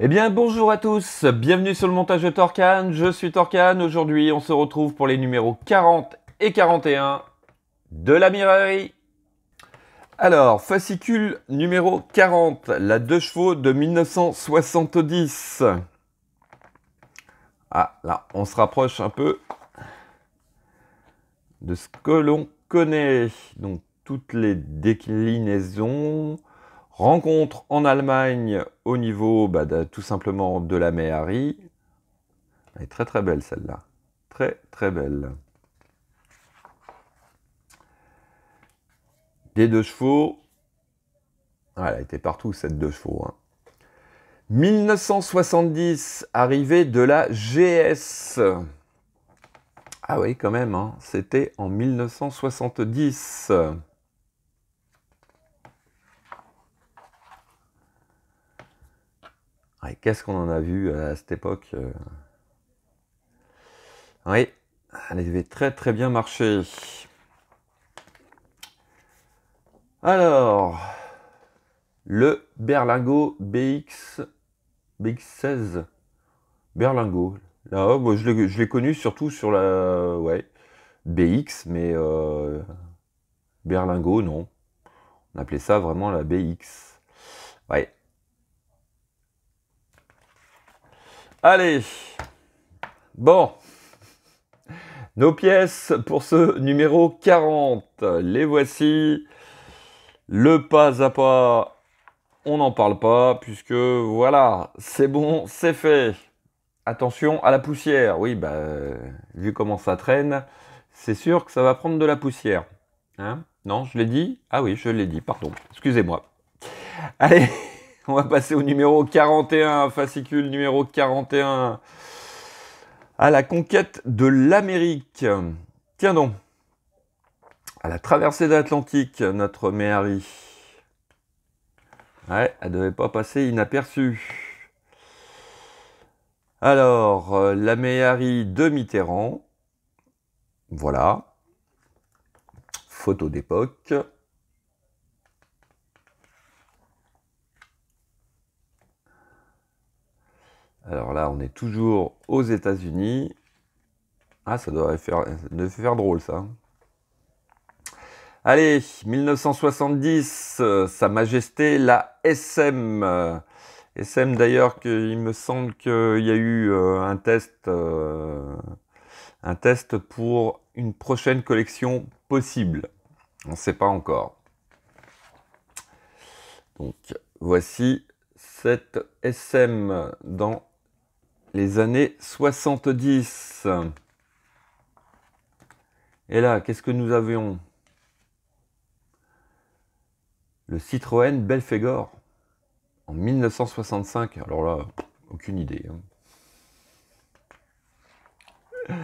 Eh bien bonjour à tous, bienvenue sur le montage de Torcan, je suis Torcan. Aujourd'hui on se retrouve pour les numéros 40 et 41 de la Mirari. Alors, fascicule numéro 40, la 2 chevaux de 1970. Ah là, on se rapproche un peu de ce que l'on connaît. Donc toutes les déclinaisons. Rencontre en Allemagne au niveau tout simplement de la Méhari. Elle est très très belle celle-là. Très très belle. Des 2 chevaux. Ah, elle a été partout cette 2 chevaux. Hein. 1970, arrivée de la GS. Ah oui, quand même, hein. C'était en 1970. Ouais, qu'est-ce qu'on en a vu à cette époque Oui, elle avait très très bien marché. Alors, le Berlingot BX16. Berlingot. Là, moi, je l'ai connu surtout sur la BX, mais Berlingot, non. On appelait ça vraiment la BX. Ouais. Allez. Bon. Nos pièces pour ce numéro 40. Les voici. Le pas à pas, on n'en parle pas, puisque voilà, c'est bon, c'est fait. Attention à la poussière. Oui, vu comment ça traîne, c'est sûr que ça va prendre de la poussière. Hein? Non, je l'ai dit? Ah oui, je l'ai dit, pardon. Excusez-moi. Allez, on va passer au numéro 41, fascicule numéro 41. À la conquête de l'Amérique. Tiens donc. À la traversée de l'Atlantique, notre Méhari. Ouais, elle devait pas passer inaperçue. Alors, la Méhari de Mitterrand. Voilà. Photo d'époque. Alors là, on est toujours aux États-Unis. Ah, ça devait faire drôle, ça. Allez, 1970, Sa Majesté la SM. SM d'ailleurs, il me semble qu'il y a eu un test pour une prochaine collection possible. On ne sait pas encore. Donc, voici cette SM dans les années 70. Et là, qu'est-ce que nous avions ? Le Citroën Belphégor en 1965. Alors là, aucune idée. Hein.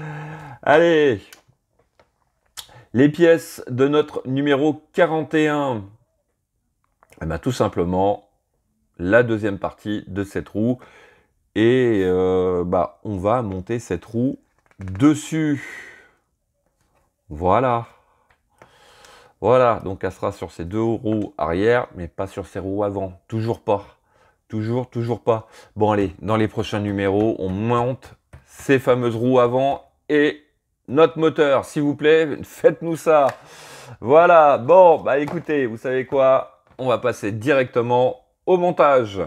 Allez, les pièces de notre numéro 41. Eh bien, tout simplement, la deuxième partie de cette roue. Et on va monter cette roue dessus. Voilà. Voilà, donc elle sera sur ces 2 roues arrière, mais pas sur ces roues avant. Toujours pas. Toujours pas. Bon, allez, dans les prochains numéros, on monte ces fameuses roues avant et notre moteur, s'il vous plaît, faites-nous ça. Voilà, bon, écoutez, vous savez quoi? On va passer directement au montage.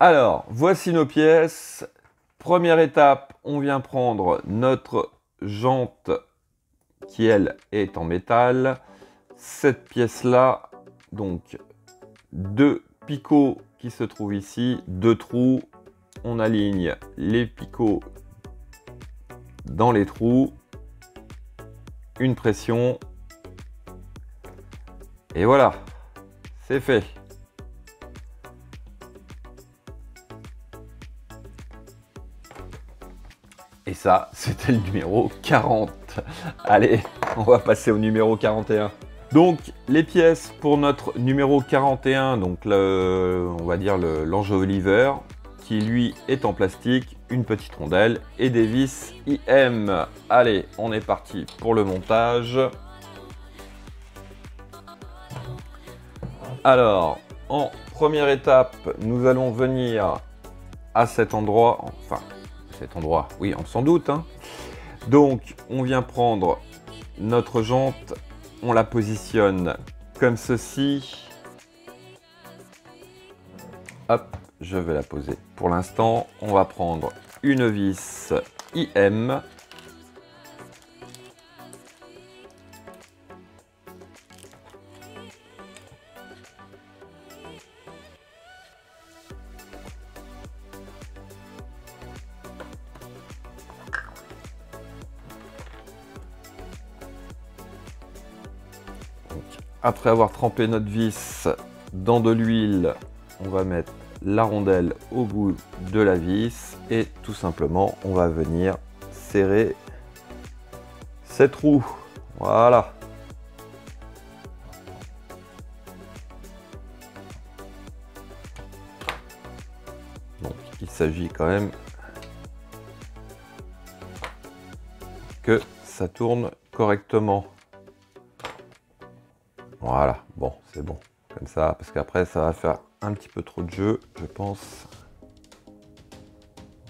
Alors, voici nos pièces. Première étape, on vient prendre notre jante qui, elle, est en métal. Cette pièce-là, donc 2 picots qui se trouvent ici, 2 trous. On aligne les picots dans les trous. Une pression. Et voilà, c'est fait. Et ça, c'était le numéro 40. Allez, on va passer au numéro 41. Donc, les pièces pour notre numéro 41, donc on va dire l'enjoliver, qui lui est en plastique, une petite rondelle et des vis IM. Allez, on est parti pour le montage. Alors, en première étape, nous allons venir à cet endroit, enfin, cet endroit, oui, on s'en doute, hein. Donc, on vient prendre notre jante, on la positionne comme ceci. Hop, je vais la poser. Pour l'instant, on va prendre une vis IM. Après avoir trempé notre vis dans de l'huile, on va mettre la rondelle au bout de la vis et tout simplement on va venir serrer cette roue. Voilà. Donc il s'agit quand même que ça tourne correctement. Voilà, bon, c'est bon, comme ça, parce qu'après, ça va faire un petit peu trop de jeu, je pense.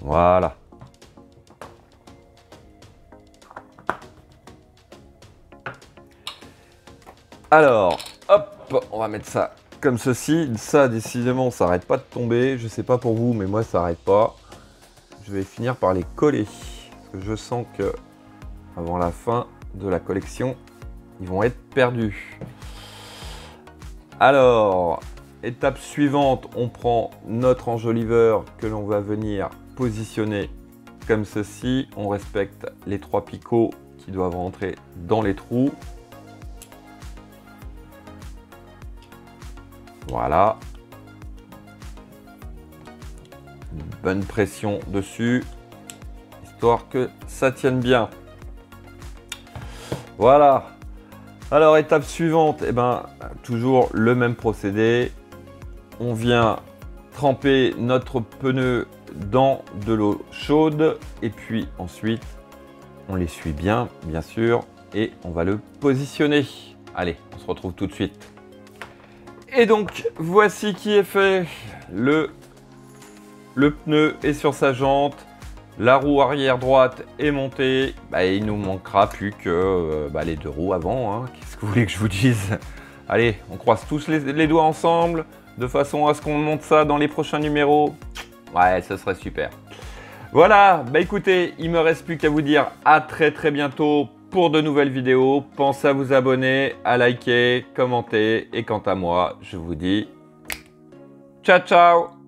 Voilà. Alors, hop, on va mettre ça comme ceci. Ça, décidément, ça n'arrête pas de tomber. Je sais pas pour vous, mais moi, ça n'arrête pas. Je vais finir par les coller, parce que je sens que, avant la fin de la collection, ils vont être perdus. Alors, étape suivante, on prend notre enjoliveur que l'on va venir positionner comme ceci. On respecte les 3 picots qui doivent rentrer dans les trous. Voilà. Une bonne pression dessus, histoire que ça tienne bien. Voilà. Alors, étape suivante, eh ben, toujours le même procédé. On vient tremper notre pneu dans de l'eau chaude et puis ensuite, on l'essuie bien, bien sûr, et on va le positionner. Allez, on se retrouve tout de suite. Et donc, voici qui est fait. Le pneu est sur sa jante. La roue arrière droite est montée, il nous manquera plus que les 2 roues avant, hein. Qu'est-ce que vous voulez que je vous dise? Allez, on croise tous les doigts ensemble, de façon à ce qu'on monte ça dans les prochains numéros. Ouais, ça serait super. Voilà, écoutez, il me reste plus qu'à vous dire à très bientôt pour de nouvelles vidéos. Pensez à vous abonner, à liker, commenter, et quant à moi, je vous dis ciao ciao.